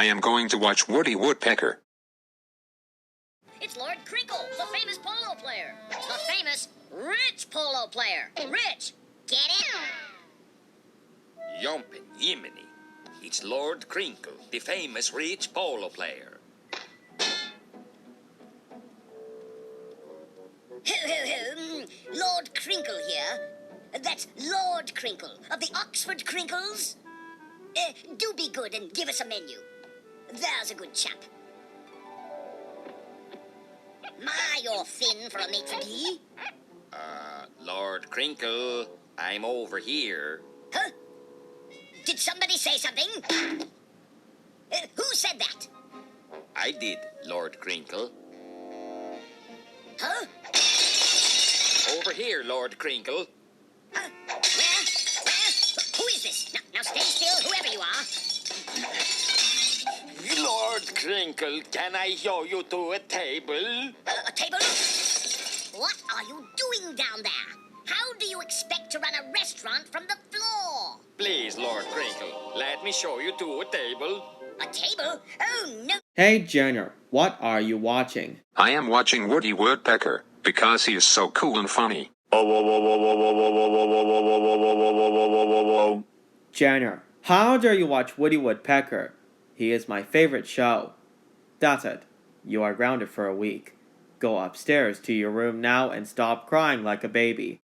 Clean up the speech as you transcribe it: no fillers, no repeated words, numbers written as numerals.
I am going to watch Woody Woodpecker. It's Lord Crinkle, the famous polo player. The famous rich polo player. Rich. Get it? Jumping Jiminy. It's Lord Crinkle, the famous rich polo player. Lord Crinkle here. That's Lord Crinkle of the Oxford Crinkles. Do be good and give us a menu. There's a good chap. My, you're thin for a maitre d'. Lord Crinkle, I'm over here. Huh? Did somebody say something? Who said that? I did, Lord Crinkle. Huh? Over here, Lord Crinkle. Where? Who is this? Now stay still, whoever you are. Lord Crinkle, can I show you to a table? A table? What are you doing down there? How do you expect to run a restaurant from the floor? Please, Lord Crinkle, let me show you to a table. A table? Oh, no. Hey Junior, what are you watching? I am watching Woody Woodpecker because he is so cool and funny. Junior, how dare you watch Woody Woodpecker? He is my favorite show. That's it. You are grounded for a week. Go upstairs to your room now and stop crying like a baby.